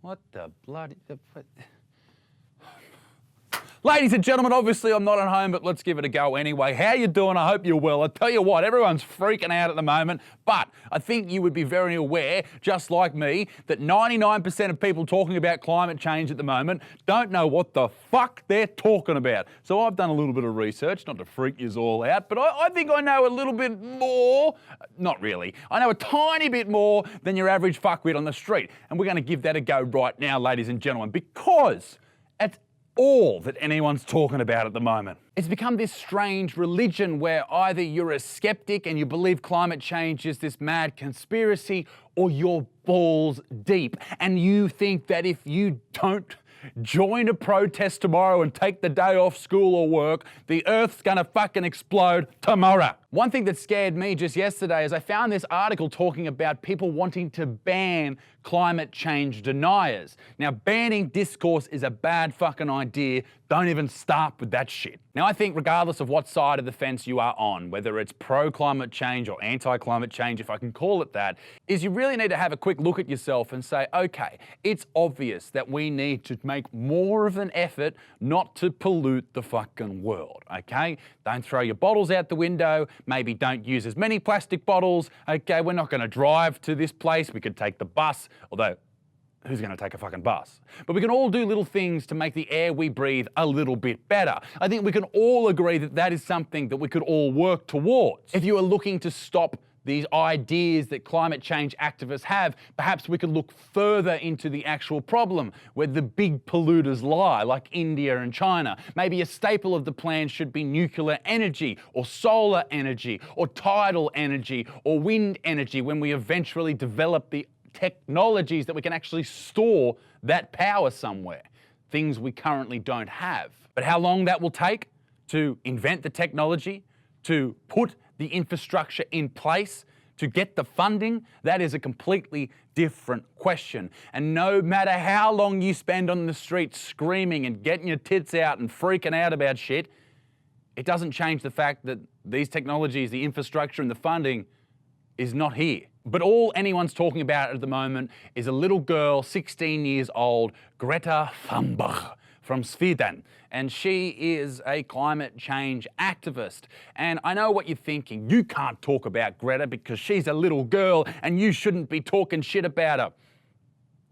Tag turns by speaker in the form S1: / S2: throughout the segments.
S1: What the bloody... Ladies and gentlemen, obviously I'm not at home, but let's give it a go anyway. How you doing? I hope you're well. I tell you what, everyone's freaking out at the moment, but I think you would be very aware, just like me, that 99% of people talking about climate change at the moment don't know what the fuck they're talking about. So I've done a little bit of research, not to freak you all out, but I think I know a little bit more. Not really. I know a tiny bit more than your average fuckwit on the street. And we're going to give that a go right now, ladies and gentlemen, because it's all that anyone's talking about at the moment. It's become this strange religion where either you're a skeptic and you believe climate change is this mad conspiracy, or you're balls deep and you think that if you don't join a protest tomorrow and take the day off school or work, the earth's gonna fucking explode tomorrow. One thing that scared me just yesterday is I found this article talking about people wanting to ban climate change deniers. Now, banning discourse is a bad fucking idea. Don't even start with that shit. Now, I think regardless of what side of the fence you are on, whether it's pro-climate change or anti-climate change, if I can call it that, is you really need to have a quick look at yourself and say, okay, it's obvious that we need to make more of an effort not to pollute the fucking world, okay? Don't throw your bottles out the window. Maybe don't use as many plastic bottles. Okay, we're not gonna drive to this place. We could take the bus, although who's going to take a fucking bus? But we can all do little things to make the air we breathe a little bit better. I think we can all agree that that is something that we could all work towards. If you are looking to stop these ideas that climate change activists have, perhaps we could look further into the actual problem where the big polluters lie, like India and China. Maybe a staple of the plan should be nuclear energy or solar energy or tidal energy or wind energy when we eventually develop the technologies that we can actually store that power somewhere, things we currently don't have. But how long that will take to invent the technology, to put the infrastructure in place, to get the funding, that is a completely different question. And no matter how long you spend on the street screaming and getting your tits out and freaking out about shit, it doesn't change the fact that these technologies, the infrastructure and the funding is not here. But all anyone's talking about at the moment is a little girl, 16 years old, Greta Thunberg from Sweden. And she is a climate change activist. And I know what you're thinking. You can't talk about Greta because she's a little girl and you shouldn't be talking shit about her.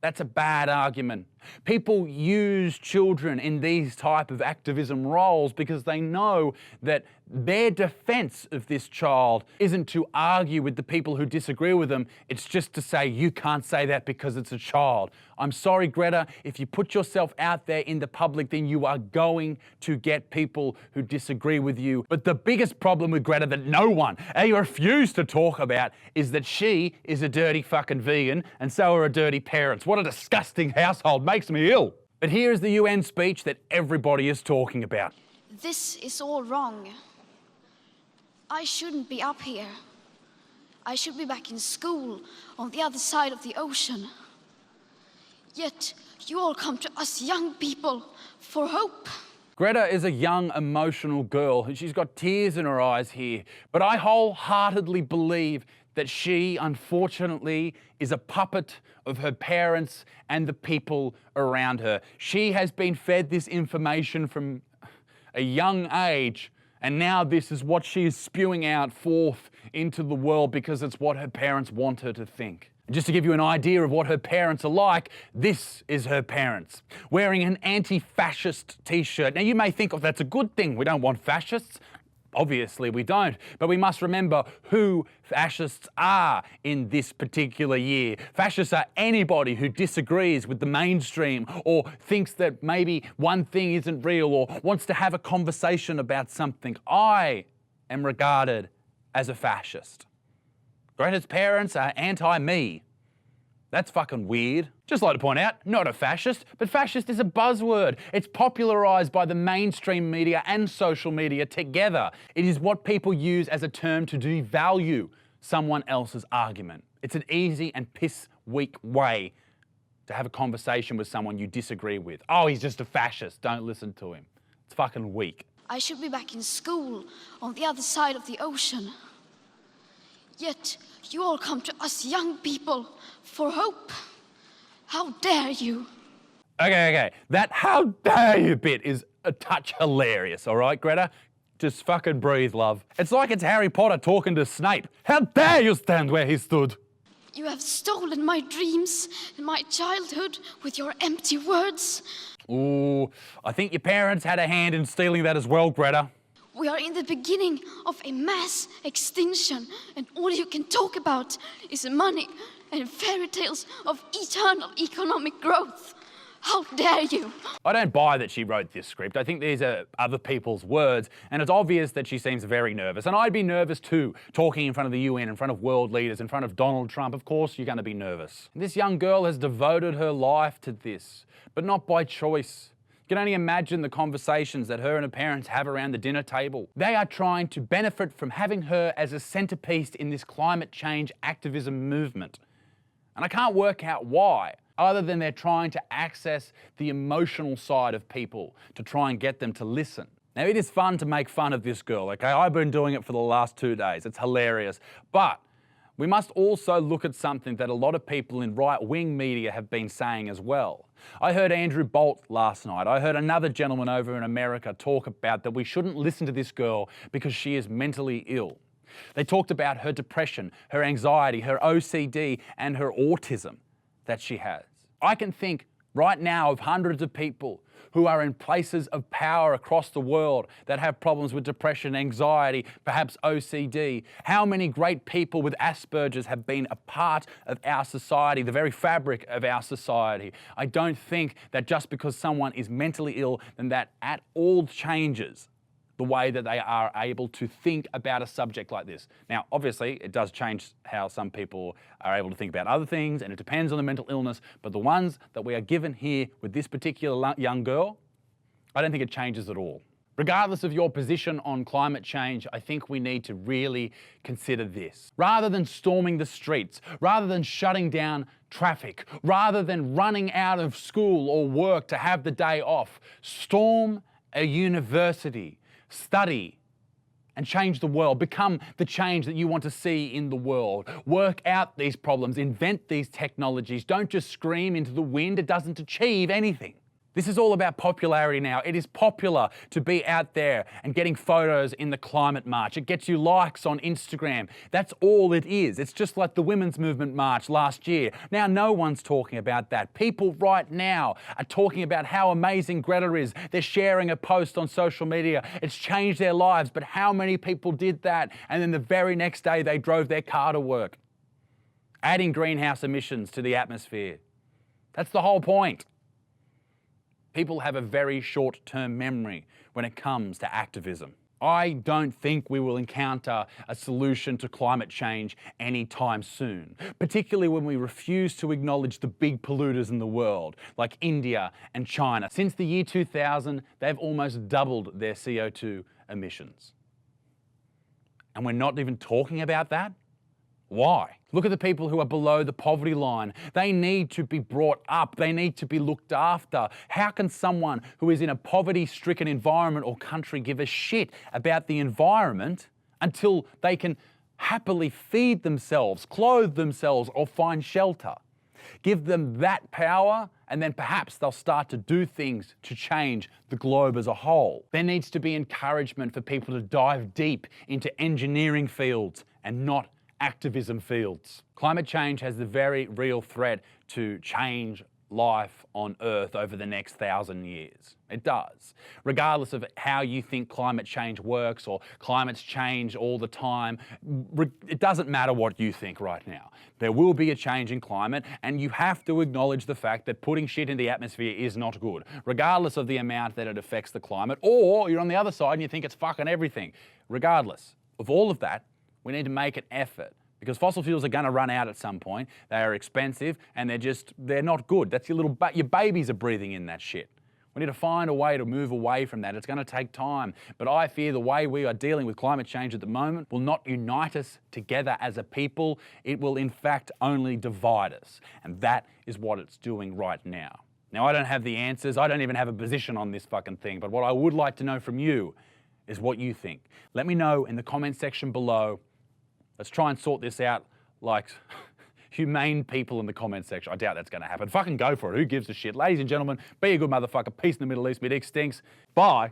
S1: That's a bad argument. People use children in these type of activism roles because they know that their defense of this child isn't to argue with the people who disagree with them. It's just to say, you can't say that because it's a child. I'm sorry, Greta, if you put yourself out there in the public, then you are going to get people who disagree with you. But the biggest problem with Greta that no one refused to talk about is that she is a dirty fucking vegan and so are her dirty parents. What a disgusting household. Makes me ill. But here is the UN speech that everybody is talking about.
S2: This is all wrong. I shouldn't be up here. I should be back in school on the other side of the ocean. Yet you all come to us young people for hope.
S1: Greta is a young, emotional girl, and she's got tears in her eyes here. But I wholeheartedly believe that she, unfortunately, is a puppet of her parents and the people around her. She has been fed this information from a young age, and now this is what she is spewing out forth into the world because it's what her parents want her to think. And just to give you an idea of what her parents are like, this is her parents, wearing an anti-fascist t-shirt. Now you may think, oh, that's a good thing. We don't want fascists. Obviously we don't, but we must remember who fascists are in this particular year. Fascists are anybody who disagrees with the mainstream or thinks that maybe one thing isn't real or wants to have a conversation about something. I am regarded as a fascist. Greta's parents are anti-me. That's fucking weird. Just like to point out, not a fascist, but fascist is a buzzword. It's popularised by the mainstream media and social media together. It is what people use as a term to devalue someone else's argument. It's an easy and piss-weak way to have a conversation with someone you disagree with. Oh, he's just a fascist, don't listen to him. It's fucking weak.
S2: I should be back in school on the other side of the ocean. Yet you all come to us young people for hope. How dare you?
S1: Okay. That how dare you bit is a touch hilarious, all right, Greta? Just fucking breathe, love. It's like it's Harry Potter talking to Snape. How dare you stand where he stood?
S2: You have stolen my dreams and my childhood with your empty words.
S1: Ooh, I think your parents had a hand in stealing that as well, Greta.
S2: We are in the beginning of a mass extinction, and all you can talk about is money and fairy tales of eternal economic growth. How dare you?
S1: I don't buy that she wrote this script. I think these are other people's words, and it's obvious that she seems very nervous. And I'd be nervous too, talking in front of the UN, in front of world leaders, in front of Donald Trump. Of course you're going to be nervous. This young girl has devoted her life to this, but not by choice. You can only imagine the conversations that her and her parents have around the dinner table. They are trying to benefit from having her as a centerpiece in this climate change activism movement. And I can't work out why, other than they're trying to access the emotional side of people to try and get them to listen. Now, it is fun to make fun of this girl, okay? I've been doing it for the last 2 days. It's hilarious. But we must also look at something that a lot of people in right-wing media have been saying as well. I heard Andrew Bolt last night. I heard another gentleman over in America talk about that we shouldn't listen to this girl because she is mentally ill. They talked about her depression, her anxiety, her OCD, and her autism that she has. I can think right now of hundreds of people who are in places of power across the world that have problems with depression, anxiety, perhaps OCD. How many great people with Asperger's have been a part of our society, the very fabric of our society? I don't think that just because someone is mentally ill, then that at all changes the way that they are able to think about a subject like this. Now, obviously, it does change how some people are able to think about other things, and it depends on the mental illness, but the ones that we are given here with this particular young girl, I don't think it changes at all. Regardless of your position on climate change, I think we need to really consider this. Rather than storming the streets, rather than shutting down traffic, rather than running out of school or work to have the day off, storm a university. Study and change the world. Become the change that you want to see in the world. Work out these problems. Invent these technologies. Don't just scream into the wind. It doesn't achieve anything. This is all about popularity now. It is popular to be out there and getting photos in the climate march. It gets you likes on Instagram. That's all it is. It's just like the women's movement march last year. Now no one's talking about that. People right now are talking about how amazing Greta is. They're sharing a post on social media. It's changed their lives, but how many people did that? And then the very next day they drove their car to work, adding greenhouse emissions to the atmosphere. That's the whole point. People have a very short-term memory when it comes to activism. I don't think we will encounter a solution to climate change anytime soon, particularly when we refuse to acknowledge the big polluters in the world, like India and China. Since the year 2000, they've almost doubled their CO2 emissions. And we're not even talking about that? Why? Look at the people who are below the poverty line. They need to be brought up. They need to be looked after. How can someone who is in a poverty-stricken environment or country give a shit about the environment until they can happily feed themselves, clothe themselves, or find shelter? Give them that power, and then perhaps they'll start to do things to change the globe as a whole. There needs to be encouragement for people to dive deep into engineering fields and not activism fields. Climate change has the very real threat to change life on Earth over the next 1,000 years. It does. Regardless of how you think climate change works or climates change all the time, it doesn't matter what you think right now. There will be a change in climate, and you have to acknowledge the fact that putting shit in the atmosphere is not good, regardless of the amount that it affects the climate, or you're on the other side and you think it's fucking everything. Regardless of all of that, we need to make an effort, because fossil fuels are going to run out at some point. They are expensive and they're not good. That's your babies are breathing in that shit. We need to find a way to move away from that. It's going to take time. But I fear the way we are dealing with climate change at the moment will not unite us together as a people. It will in fact only divide us. And that is what it's doing right now. Now, I don't have the answers. I don't even have a position on this fucking thing. But what I would like to know from you is what you think. Let me know in the comment section below. Let's try and sort this out like humane people in the comment section. I doubt that's going to happen. Fucking go for it. Who gives a shit? Ladies and gentlemen, be a good motherfucker. Peace in the Middle East. Me dick stinks. Bye.